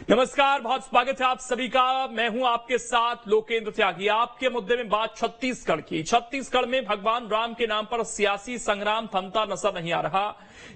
नमस्कार, बहुत स्वागत है आप सभी का। मैं हूं आपके साथ लोकेंद्र त्यागी। आपके मुद्दे में बात छत्तीसगढ़ की। छत्तीसगढ़ में भगवान राम के नाम पर सियासी संग्राम थमता नजर नहीं आ रहा।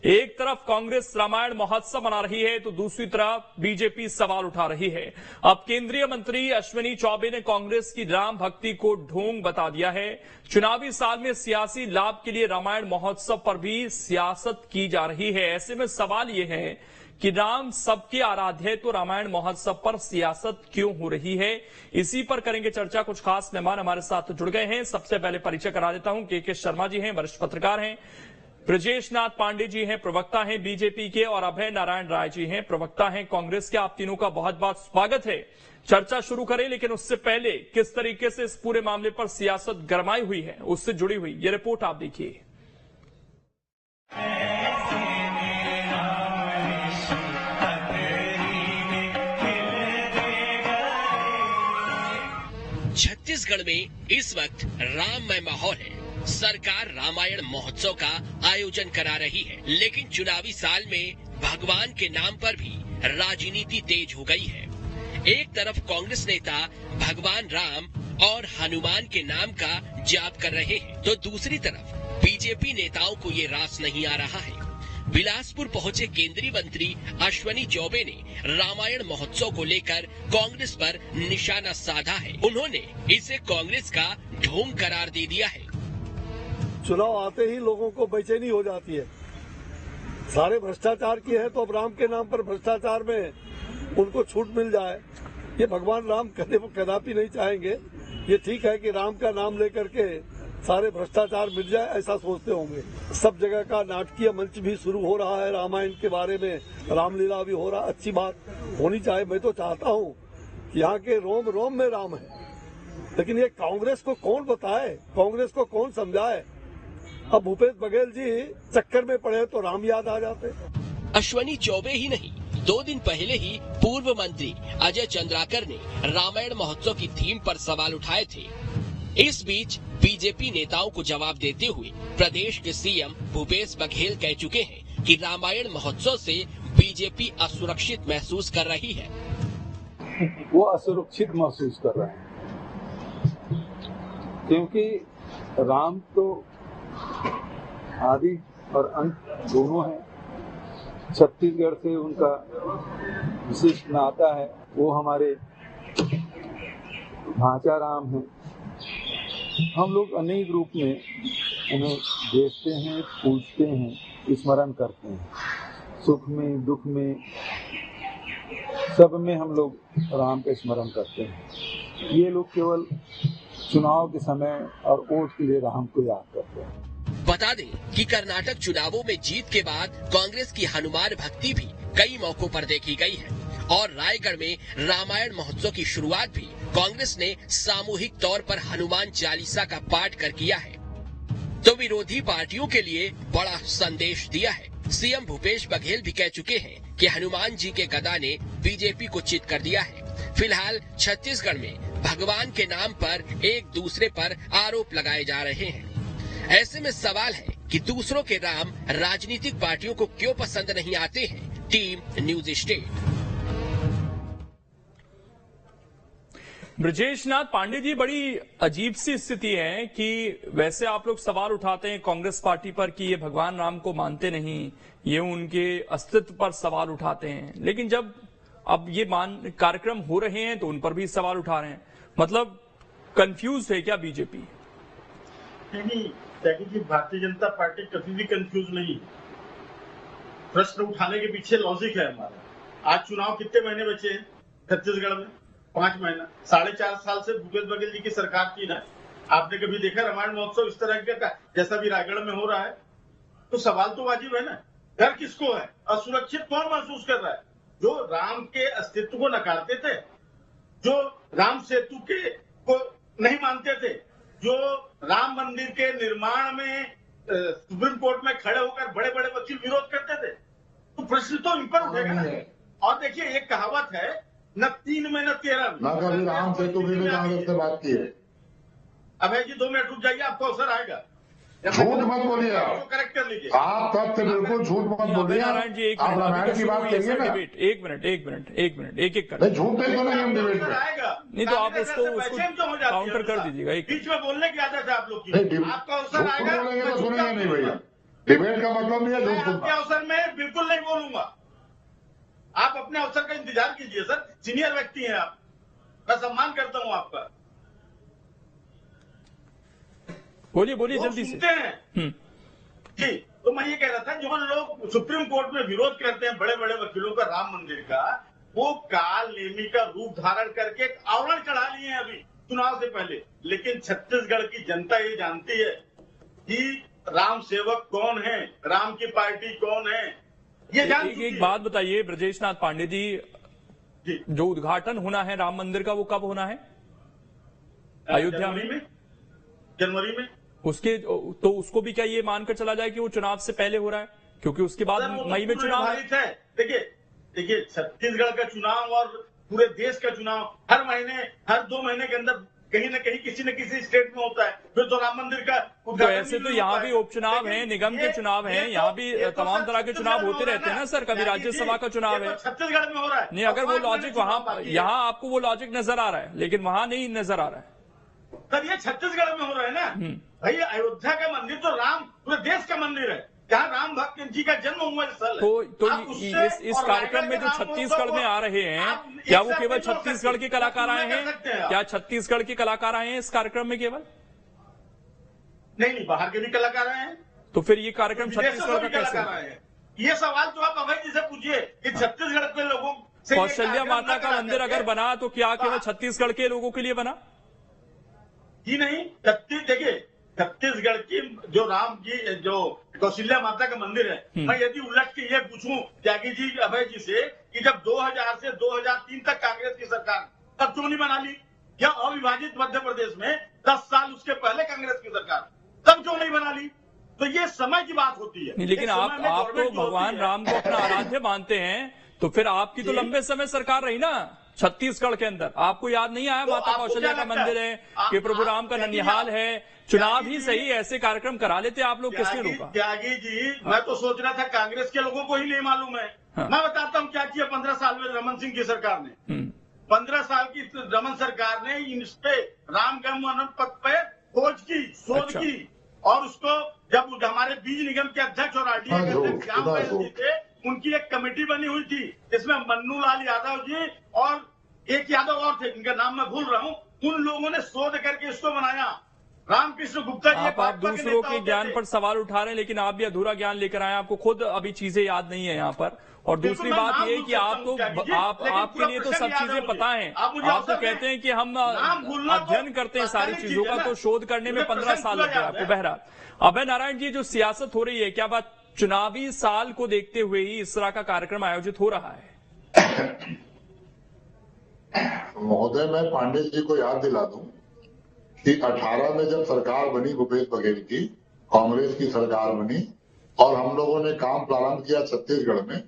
एक तरफ कांग्रेस रामायण महोत्सव मना रही है तो दूसरी तरफ बीजेपी सवाल उठा रही है। अब केंद्रीय मंत्री अश्विनी चौबे ने कांग्रेस की राम भक्ति को ढोंग बता दिया है। चुनावी साल में सियासी लाभ के लिए रामायण महोत्सव पर भी सियासत की जा रही है। ऐसे में सवाल यह है कि राम सबके आराध्य है तो रामायण महोत्सव पर सियासत क्यों हो रही है। इसी पर करेंगे चर्चा। कुछ खास मेहमान हमारे साथ जुड़ गए हैं। सबसे पहले परिचय करा देता हूं। के शर्मा जी हैं, वरिष्ठ पत्रकार हैं। ब्रजेश नाथ पांडे जी हैं, प्रवक्ता हैं बीजेपी के। और अभय नारायण राय जी हैं, प्रवक्ता हैं कांग्रेस के। आप तीनों का बहुत बहुत स्वागत है। चर्चा शुरू करें, लेकिन उससे पहले किस तरीके से इस पूरे मामले पर सियासत गरमाई हुई है, उससे जुड़ी हुई ये रिपोर्ट आप देखिए। छत्तीसगढ़ में इस वक्त राममय माहौल है। सरकार रामायण महोत्सव का आयोजन करा रही है, लेकिन चुनावी साल में भगवान के नाम पर भी राजनीति तेज हो गई है। एक तरफ कांग्रेस नेता भगवान राम और हनुमान के नाम का जाप कर रहे हैं, तो दूसरी तरफ बीजेपी नेताओं को ये रास नहीं आ रहा है। बिलासपुर पहुंचे केंद्रीय मंत्री अश्विनी चौबे ने रामायण महोत्सव को लेकर कांग्रेस पर निशाना साधा है। उन्होंने इसे कांग्रेस का ढोंग करार दे दिया है। चुनाव आते ही लोगों को बेचैनी हो जाती है। सारे भ्रष्टाचार की है तो अब राम के नाम पर भ्रष्टाचार में उनको छूट मिल जाए, ये भगवान राम कदापि नहीं चाहेंगे। ये ठीक है कि राम का नाम लेकर के सारे भ्रष्टाचार मिट जाए, ऐसा सोचते होंगे। सब जगह का नाटकीय मंच भी शुरू हो रहा है रामायण के बारे में, रामलीला भी हो रहा। अच्छी बात होनी चाहिए। मैं तो चाहता हूँ कि यहाँ के रोम रोम में राम है, लेकिन ये कांग्रेस को कौन बताए, कांग्रेस को कौन समझाए। अब भूपेश बघेल जी चक्कर में पड़े तो राम याद आ जाते। अश्विनी चौबे ही नहीं, 2 दिन पहले ही पूर्व मंत्री अजय चंद्राकर ने रामायण महोत्सव की थीम पर सवाल उठाए थे। इस बीच बीजेपी नेताओं को जवाब देते हुए प्रदेश के सीएम भूपेश बघेल कह चुके हैं कि रामायण महोत्सव से बीजेपी असुरक्षित महसूस कर रही है। वो असुरक्षित महसूस कर रहे हैं क्योंकि राम तो आदि और अंत दोनों हैं। छत्तीसगढ़ से उनका विशिष्ट नाता है। वो हमारे भाचा राम है। हम लोग अनेक रूप में उन्हें देखते हैं, पूजते हैं, स्मरण करते हैं। सुख में, दुख में, सब में हम लोग राम का स्मरण करते हैं। ये लोग केवल चुनाव के समय और वोट के लिए राम को याद करते हैं। बता दें कि कर्नाटक चुनावों में जीत के बाद कांग्रेस की हनुमान भक्ति भी कई मौकों पर देखी गई है और रायगढ़ में रामायण महोत्सव की शुरुआत भी कांग्रेस ने सामूहिक तौर पर हनुमान चालीसा का पाठ कर किया है, तो विरोधी पार्टियों के लिए बड़ा संदेश दिया है। सीएम भूपेश बघेल भी कह चुके हैं कि हनुमान जी के गदा ने बीजेपी को चित कर दिया है। फिलहाल छत्तीसगढ़ में भगवान के नाम पर एक दूसरे पर आरोप लगाए जा रहे हैं। ऐसे में सवाल है कि दूसरों के राम राजनीतिक पार्टियों को क्यों पसंद नहीं आते हैं। Team news state. Brajesh Nath Pandey ji, बड़ी अजीब सी स्थिति है कि वैसे आप लोग सवाल उठाते हैं कांग्रेस पार्टी पर कि ये भगवान राम को मानते नहीं, ये उनके अस्तित्व पर सवाल उठाते हैं, लेकिन जब अब ये कार्यक्रम हो रहे हैं तो उन पर भी सवाल उठा रहे हैं। मतलब कंफ्यूज है क्या बीजेपी? नहीं, जी भारतीय जनता पार्टी कभी भी कंफ्यूज नहीं। प्रश्न उठाने के पीछे लॉजिक है हमारा। आज चुनाव कितने महीने बचे हैं छत्तीसगढ़ में? 5 महीना। 4.5 साल से भूपेश बघेल जी की सरकार थी ना। आपने कभी देखा रामायण महोत्सव इस तरह का जैसा भी रायगढ़ में हो रहा है? तो सवाल तो वाजिब है ना। डर किसको है? असुरक्षित कौन महसूस कर रहा है? जो राम के अस्तित्व को नकारते थे, जो राम सेतु को नहीं मानते थे, जो राम मंदिर के निर्माण में सुप्रीम कोर्ट में खड़े होकर बड़े बड़े वकील विरोध करते थे, तो प्रश्न तो इन पर उठेगा ना। और देखिए, एक कहावत है, न 3 में न 13 में। कभी राम सेतु भी कांग्रेस से बात की है। अभय जी 2 मिनट रुक जाइए, आपको अवसर आएगा। झूठ मत बोलिए आप, करेक्ट कर लीजिए। आप तथ्य बिल्कुल झूठ मत बोलिए। नारायण जी एक आप मिनट, रामायण की बात करिए ना। डिबेट एक मिनट एक एक कर नहीं, झूठ नहीं बोलेंगे हम डिबेट में। नहीं तो आप उसको काउंटर कर दीजिएगा। बीच में बोलने की आदत है आप लोग की। नहीं, आपका अवसर झूठ आएगा बोलेंगे तो मैं सुनेंगे नहीं बोलूंगा। भैया। डिबेट का मतलब नहीं है मैं झूठ आपके सुनना। अवसर में बिल्कुल नहीं बोलूंगा। आप अपने अवसर का इंतजार कीजिए सर, सीनियर व्यक्ति हैं आप, मैं सम्मान करता हूं आपका। बोलिए बोलिए लोग जल्दी से। सुनते हैं जी। तो मैं ये कह रहा था, जो लोग सुप्रीम कोर्ट में विरोध करते हैं बड़े बड़े वकीलों का राम मंदिर का, वो काल नेमी का रूप धारण करके एक आवरण चढ़ा लिए हैं अभी चुनाव से पहले। लेकिन छत्तीसगढ़ की जनता ये जानती है कि राम सेवक कौन है, राम की पार्टी कौन है, ये जान चुकी है। एक बात बताइए ब्रजेश नाथ पांडे जी, जो उद्घाटन होना है राम मंदिर का वो कब होना है अयोध्या में? जनवरी में। उसके तो उसको भी क्या ये मानकर चला जाए कि वो चुनाव से पहले हो रहा है, क्योंकि उसके बाद मई में चुनाव है। देखिए छत्तीसगढ़ का चुनाव और पूरे देश का चुनाव हर महीने, हर 2 महीने के अंदर कहीं न कहीं किसी न किसी स्टेट में होता है। फिर तो राम मंदिर का तो ऐसे तो यहाँ भी उपचुनाव है, निगम के चुनाव है, यहाँ भी तमाम तरह के चुनाव होते रहते हैं ना सर। कभी राज्यसभा का चुनाव है, छत्तीसगढ़ में हो रहा है। नहीं अगर वो लॉजिक वहाँ, यहाँ आपको वो लॉजिक नजर आ रहा है, लेकिन वहाँ नहीं नजर आ रहा है सर। ये छत्तीसगढ़ में हो रहा है ना भैया। अयोध्या का मंदिर तो राम पूरे देश का मंदिर है, जहाँ राम भक्त जी का जन्म हुआ स्थल है। तो इस कार्यक्रम में जो छत्तीसगढ़ में आ रहे हैं, क्या वो केवल छत्तीसगढ़ के कलाकार आए हैं? क्या छत्तीसगढ़ के कलाकार आए हैं इस कार्यक्रम में केवल? नहीं, बाहर के भी कलाकार आए हैं। तो फिर ये कार्यक्रम छत्तीसगढ़ का कैसे आए हैं? ये सवाल तो आप अभय जी से पूछिए कि छत्तीसगढ़ के लोगों से कौशल्या माता का मंदिर अगर बना तो क्या केवल छत्तीसगढ़ के लोगों के लिए बना? जी नहीं, देखिए छत्तीसगढ़ की जो राम जी, जो कौशल्या माता का मंदिर है, मैं यदि उलट के ये पूछूं त्यागी जी, अभय जी से कि जब 2000 से 2003 तक कांग्रेस की सरकार, तब क्यों नहीं बना ली? या अविभाजित मध्य प्रदेश में 10 साल उसके पहले कांग्रेस की सरकार, तब क्यों नहीं बना ली? तो ये समय की बात होती है। लेकिन आप तो भगवान राम को अपना आराध्य मानते हैं, तो फिर आपकी तो लंबे समय सरकार रही ना छत्तीसगढ़ के अंदर। आपको याद नहीं आया माता कौशल्या का मंदिर है कि प्रभु राम का ननिहाल है? चुनाव ही सही ऐसे कार्यक्रम करा लेते आप लोग, किसने रोका? त्यागी जी, मैं तो सोच रहा था कांग्रेस के लोगों को ही नहीं मालूम है। मैं बताता हूँ क्या किया 15 साल में रमन सिंह की सरकार ने। 15 साल की रमन सरकार ने इस पे राम जन्मभूमि पथ पे खोज की, शोध की, और उसको जब हमारे बीज निगम के अध्यक्ष और आरडीए के अध्यक्ष श्याम बैस जी थे, उनकी एक कमेटी बनी हुई थी, इसमें मन्नू लाल यादव जी और एक यादव और थे, इनका नाम मैं भूल रहा हूँ। उन लोगों ने शोध करके इसको बनाया। रामकृष्ण गुप्ता जी आप दूसरों के ज्ञान पर सवाल उठा रहे हैं, लेकिन आप भी अधूरा ज्ञान लेकर आए। आपको खुद अभी चीजें याद नहीं है यहाँ पर। और दूसरी बात ये कि आपको आपके लिए तो सब चीजें पता है। आप तो कहते हैं कि हम अध्ययन करते हैं सारी चीजों का, तो शोध करने में 15 साल लग गए आपको। बहरहाल अभय नारायण जी, जो सियासत हो रही है, क्या बात चुनावी साल को देखते हुए ही इस तरह का कार्यक्रम आयोजित हो रहा है? महोदय, मैं पांडे जी को याद दिला दूं कि 18 में जब सरकार बनी भूपेश बघेल की, कांग्रेस की सरकार बनी और हम लोगों ने काम प्रारंभ किया छत्तीसगढ़ में,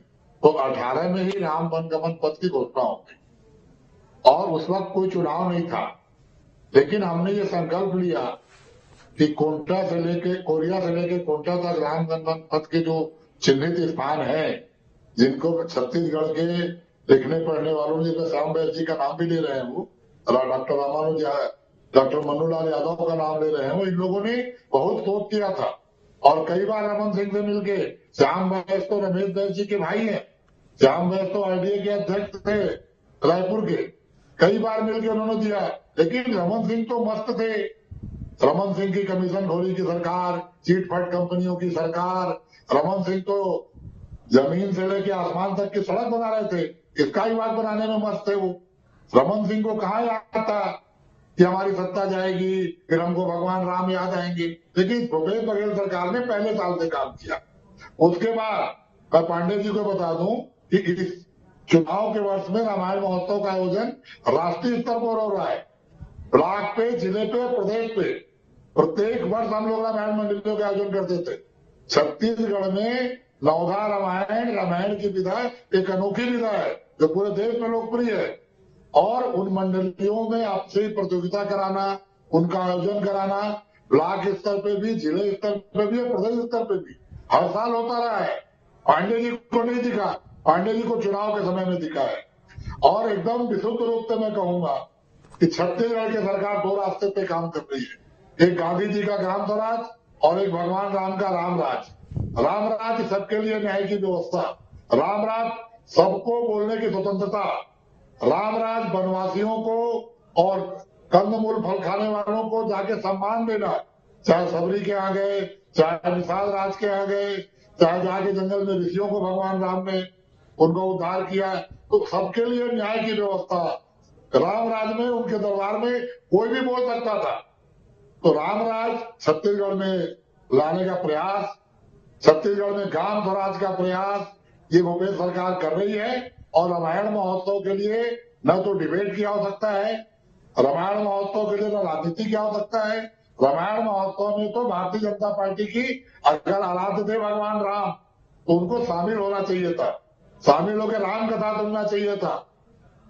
तो 18 में ही राम वनगमन पथ की घोषणा हो गई और उस वक्त कोई चुनाव नहीं था। लेकिन हमने ये संकल्प लिया कि कोंटा से लेके कोरिया से लेके कोंटा तक राम वनगमन पथ के जो चिन्हित स्थान है, जिनको छत्तीसगढ़ के लिखने पढ़ने वालों, जिसमें श्याम बैस जी का नाम भी ले रहे हैं, वो डॉक्टर मन्नूलाल यादव का नाम ले रहे हैं, वो इन लोगों ने बहुत शोध किया था और कई बार रमन सिंह से मिलके, श्याम बैस तो रमेश बैस जी के भाई हैं, श्याम बैस तो आरडीए के अध्यक्ष थे रायपुर के, कई बार मिलकर उन्होंने दिया। लेकिन रमन सिंह तो मस्त थे। रमन सिंह की कमीशन खोरी की सरकार, चीटफंड कंपनियों की सरकार, रमन सिंह तो जमीन से लेके आसमान तक की सड़क बना रहे थे, स्काई वॉक बनाने में मस्त थे वो। रमन सिंह को कहाँ याद था कि हमारी सत्ता जाएगी, फिर हमको भगवान राम याद आएंगे। लेकिन भूपेश बघेल सरकार ने पहले साल से काम किया। उसके बाद मैं पांडे जी को बता दूं कि इस चुनाव के वर्ष में रामायण महोत्सव का आयोजन राष्ट्रीय स्तर पर हो रहा है। ब्लॉक पे, जिले पे, प्रदेश पे प्रत्येक वर्ष हम लोग रामायण मंडलियों का आयोजन करते थे। छत्तीसगढ़ में नवधा रामायण की विधा एक अनोखी विधा है जो पूरे देश में लोकप्रिय है, और उन मंडलियों में आपसे प्रतियोगिता कराना, उनका आयोजन कराना, ब्लॉक स्तर पे भी, जिले स्तर पे भी और प्रदेश स्तर पे भी हर साल होता रहा है। पांडे जी को नहीं दिखा, पांडे जी को चुनाव के समय में दिखा है। और एकदम विशुद्ध रूप से मैं कहूंगा कि छत्तीसगढ़ की सरकार दो रास्ते पे काम कर रही है, एक गांधी जी का ग्राम स्वराज और एक भगवान राम का राम राज। राम राज सबके लिए न्याय की व्यवस्था, राम राज सबको बोलने की स्वतंत्रता, राम राज वनवासियों को और कंदमूल फल खाने वालों को जाके सम्मान देना, चाहे सबरी के यहाँ गए, चाहे निषाद राज के यहाँ गए, चाहे जाके जंगल में ऋषियों को भगवान राम ने उनको उद्धार किया, तो सबके लिए न्याय की व्यवस्था। राम राज में उनके दरबार में कोई भी बोल सकता था। तो राम राज छत्तीसगढ़ में लाने का प्रयास, छत्तीसगढ़ में ग्राम स्वराज का प्रयास ये भूपेश सरकार कर रही है। और रामायण महोत्सव के लिए न तो डिबेट की आवश्यकता है, रामायण महोत्सव के लिए न राजनीति की आवश्यकता है। रामायण महोत्सव में तो भारतीय जनता पार्टी की अगर आराध्य थे भगवान राम तो उनको शामिल होना चाहिए था, शामिल होकर राम कथा सुनना चाहिए था।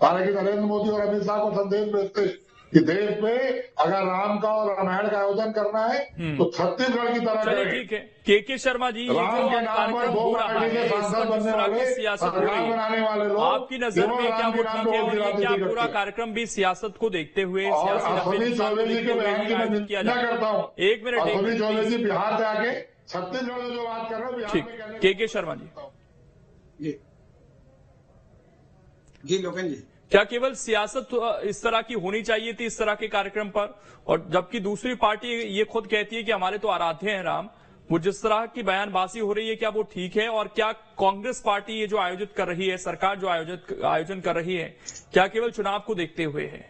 हालांकि नरेंद्र मोदी और अमित शाह को संदेश भेजते कि देश में अगर राम का और रामायण का आयोजन करना है तो छत्तीसगढ़ की तरह चलिए ठीक है। के शर्मा जी, राम के नाम पर दो पार्टी के सांसद बनने वाले, सरकार बनाने वाले लोग, आपकी नजर में क्या वो ठीक है? और ये क्या पूरा कार्यक्रम भी सियासत को देखते हुए अश्विनी चौबे जी के बयान की मैं निंदा करता हूँ। एक मिनट, अश्विनी चौबे जी बिहार से आके छत्तीसगढ़ में जो बात कर रहे हैं, ठीक, के शर्मा जी जी लोकेन जी, क्या केवल सियासत इस तरह की होनी चाहिए थी इस तरह के कार्यक्रम पर? और जबकि दूसरी पार्टी ये खुद कहती है कि हमारे तो आराध्य हैं राम, वो जिस तरह की बयानबाजी हो रही है क्या वो ठीक है? और क्या कांग्रेस पार्टी ये जो आयोजित कर रही है, सरकार जो आयोजन कर रही है, क्या केवल चुनाव को देखते हुए है?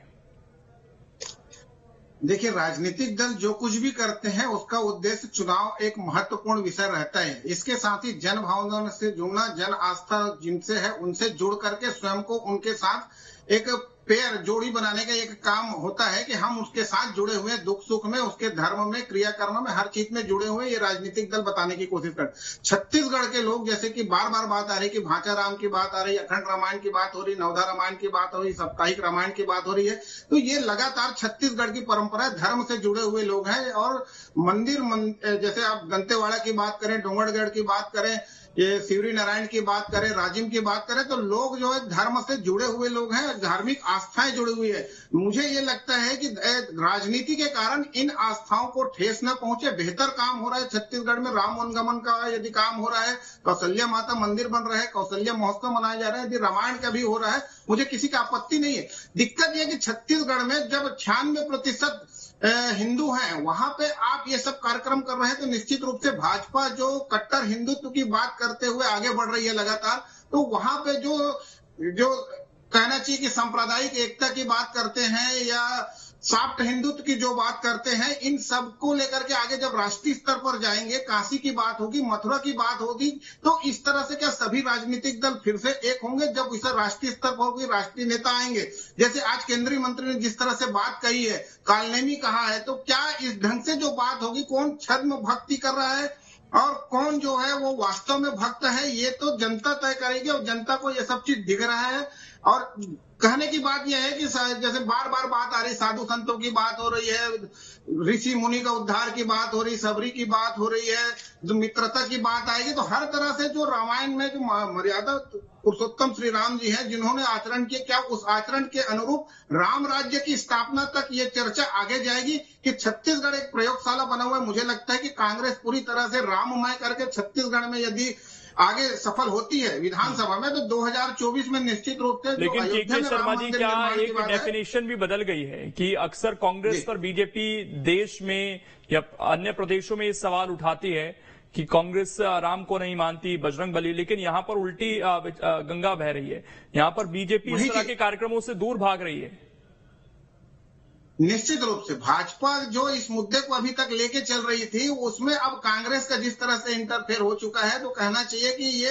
देखिए, राजनीतिक दल जो कुछ भी करते हैं उसका उद्देश्य चुनाव एक महत्वपूर्ण विषय रहता है। इसके साथ ही जन भावना से जुड़ना, जन आस्था जिनसे है उनसे जुड़ करके स्वयं को उनके साथ एक पेयर जोड़ी बनाने का एक काम होता है कि हम उसके साथ जुड़े हुए, दुख सुख में, उसके धर्म में, क्रियाकर्म में, हर चीज में जुड़े हुए ये राजनीतिक दल बताने की कोशिश करते। छत्तीसगढ़ के लोग जैसे कि बार बार बात आ रही कि भांचा राम की बात आ रही, अखंड रामायण की बात हो रही, नवधा रामायण की बात हो रही, साप्ताहिक रामायण की बात हो रही है, तो ये लगातार छत्तीसगढ़ की परंपरा, धर्म से जुड़े हुए लोग हैं। और मंदिर जैसे आप दंतेवाड़ा की बात करें, डोंगरगढ़ की बात करें, ये शिवरी नारायण की बात करें, राजिम की बात करें, तो लोग जो है धर्म से जुड़े हुए लोग हैं, धार्मिक आस्थाएं जुड़ी हुई है। मुझे ये लगता है कि राजनीति के कारण इन आस्थाओं को ठेस न पहुंचे। बेहतर काम हो रहा है छत्तीसगढ़ में, राम वनगमन का यदि काम हो रहा है, कौशल्या माता मंदिर बन रहा है, कौशल्या महोत्सव मनाए जा रहे हैं, यदि रामायण का भी हो रहा है, मुझे किसी का आपत्ति नहीं है। दिक्कत यह कि छत्तीसगढ़ में जब 96% हिंदू हैं, वहां पे आप ये सब कार्यक्रम कर रहे हैं, तो निश्चित रूप से भाजपा जो कट्टर हिंदुत्व की बात करते हुए आगे बढ़ रही है लगातार, तो वहां पे जो कहना चाहिए कि सांप्रदायिक एकता की बात करते हैं या सॉफ्ट हिंदुत्व की जो बात करते हैं, इन सबको लेकर के आगे जब राष्ट्रीय स्तर पर जाएंगे, काशी की बात होगी, मथुरा की बात होगी, तो इस तरह से क्या सभी राजनीतिक दल फिर से एक होंगे? जब इसे राष्ट्रीय स्तर पर होगी, राष्ट्रीय नेता आएंगे, जैसे आज केंद्रीय मंत्री ने जिस तरह से बात कही है, कालनेमी कहा है, तो क्या इस ढंग से जो बात होगी, कौन छद्म भक्ति कर रहा है और कौन जो है वो वास्तव में भक्त है, ये तो जनता तय करेगी। और जनता को ये सब चीज दिख रहा है। और कहने की बात यह है कि जैसे बार बार बात आ रही, साधु संतों की बात हो रही है, ऋषि मुनि का उद्धार की बात हो रही, सबरी की बात हो रही है, जो मित्रता की बात आएगी, तो हर तरह से जो रामायण में जो मर्यादा पुरुषोत्तम श्री राम जी हैं जिन्होंने आचरण किया, क्या उस आचरण के अनुरूप राम राज्य की स्थापना तक ये चर्चा आगे जाएगी कि छत्तीसगढ़ एक प्रयोगशाला बना हुआ है? मुझे लगता है कि कांग्रेस पूरी तरह से राममय करके छत्तीसगढ़ में यदि आगे सफल होती है विधानसभा में, तो 2024 में निश्चित रूप से। लेकिन के शर्मा जी, क्या एक डेफिनेशन भी बदल गई है कि अक्सर कांग्रेस पर बीजेपी देश में या अन्य प्रदेशों में ये सवाल उठाती है कि कांग्रेस राम को नहीं मानती, बजरंग बली, लेकिन यहाँ पर उल्टी गंगा बह रही है। यहाँ पर बीजेपी इस तरह के कार्यक्रमों से दूर भाग रही है। निश्चित रूप से भाजपा जो इस मुद्दे को अभी तक लेके चल रही थी, उसमें अब कांग्रेस का जिस तरह से इंटरफेयर हो चुका है, तो कहना चाहिए कि ये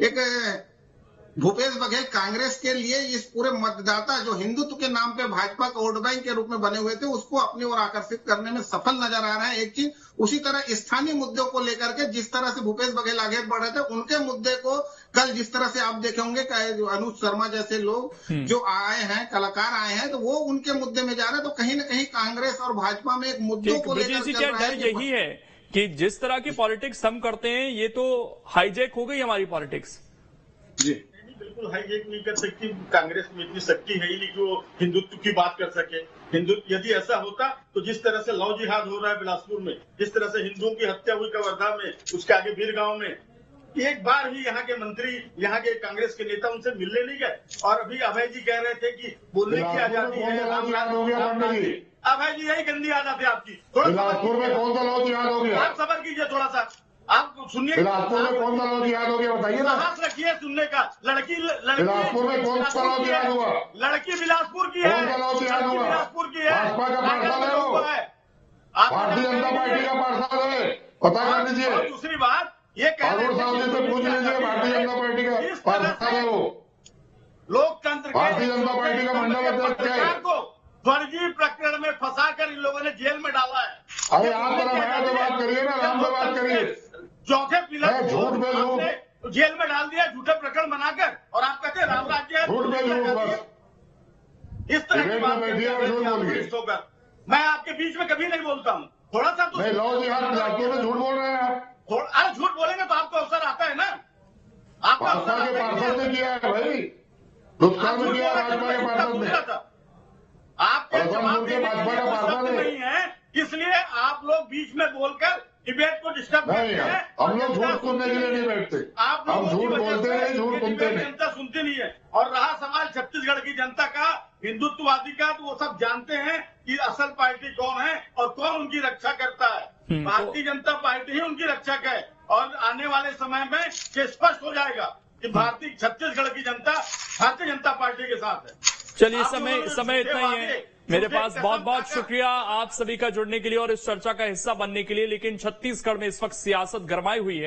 एक भूपेश बघेल कांग्रेस के लिए इस पूरे मतदाता जो हिंदुत्व के नाम पे भाजपा का वोट बैंक के रूप में बने हुए थे उसको अपनी ओर आकर्षित करने में सफल नजर आ रहा है। एक चीज, उसी तरह स्थानीय मुद्दों को लेकर के जिस तरह से भूपेश बघेल आगे बढ़ रहे थे, उनके मुद्दे को कल जिस तरह से आप देखे होंगे अनुज शर्मा जैसे लोग जो आए हैं, कलाकार आए हैं, तो वो उनके मुद्दे में जा रहे हैं। तो कहीं ना कहीं कांग्रेस और भाजपा में एक मुद्दों को लेकर चल रहा है। यही है कि जिस तरह की पॉलिटिक्स हम करते हैं ये तो हाईजैक हो गई हमारी पॉलिटिक्स। जी बिल्कुल हाईजैक नहीं कर सकती कांग्रेस में, इतनी शक्ति है ही नहीं कि वो हिंदुत्व की बात कर सके। हिंदुत्व यदि ऐसा होता तो जिस तरह से लव जिहाद हो रहा है बिलासपुर में, जिस तरह से हिंदुओं की हत्या हुई कवर्धा में, उसके आगे बीरगांव में, एक बार भी यहाँ के मंत्री, यहाँ के कांग्रेस के नेता उनसे मिलने नहीं गए। और अभी अभय जी कह रहे थे कि बोलने की आजादी है। अभय जी यही गंदी आदत है आपकी। बिलासपुर में कौन सा लव जिहाद हो गया? आप सबर कीजिए थोड़ा सा, आप सुनिए। बिलासपुर में कौन सा लव जिहाद हो गया बताइए ना। साहस रखिए सुनने का। लड़की बिलासपुर में कौन सा लव जिहाद हुआ? लड़की बिलासपुर की है। कौन सा लव जिहाद हुआ? बिलासपुर की है। भाजपा का पार्षद है वो, भारतीय जनता पार्टी का पार्षद है, पता कर लीजिए। दूसरी बात ये कह रहे अरुण साहब जी से पूछ लीजिए, भारतीय जनता पार्टी का पार्षद है वो, लोकतंत्र भारतीय जनता पार्टी का मंडल अध्यक्ष है। को फर्जी प्रकरण में फंसाकर इन लोगों ने जेल में डाला है। अरे आप जरा भैया से बात करिए ना, राम से बात करिए। चौथे पिलर झूठ पे झूठ, जेल में डाल दिया झूठे प्रकरण बनाकर, और आप कहते हैं राम राज्य है। झूठ पे झूठ बस। इस तरह की बात होकर मैं आपके बीच में कभी नहीं बोलता हूँ। थोड़ा सा तो नहीं, लव जिहाद बिलासपुर में झूठ बोल रहे हैं आप। अरे झूठ बोलेंगे तो आपको अवसर आता है ना। आपको भाजपा के पार्षद ने किया है भाई, नुकसान में किया भाजपा के पार्षद ने। आपके जवाब देने भाजपा का पार्षद नहीं है, इसलिए आप लोग बीच में बोलकर डिबेट को डिस्टर्ब करते हैं। हम लोग झूठ सुनने के लिए नहीं बैठते, हम झूठ बोलते हैं, झूठ सुनते नहीं। जनता सुनती नहीं है। और रहा सवाल छत्तीसगढ़ की जनता का, हिंदुत्ववादी का, तो वो सब जानते हैं कि असल पार्टी कौन है और कौन उनकी रक्षा करता है। भारतीय जनता पार्टी ही उनकी रक्षक है। और आने वाले समय में ये स्पष्ट हो जाएगा कि भारतीय छत्तीसगढ़ की जनता भारतीय जनता पार्टी के साथ है। चलिए समय इतना ही है मेरे पास। बहुत बहुत शुक्रिया आप सभी का जुड़ने के लिए और इस चर्चा का हिस्सा बनने के लिए। लेकिन छत्तीसगढ़ में इस वक्त सियासत गरमाई हुई है।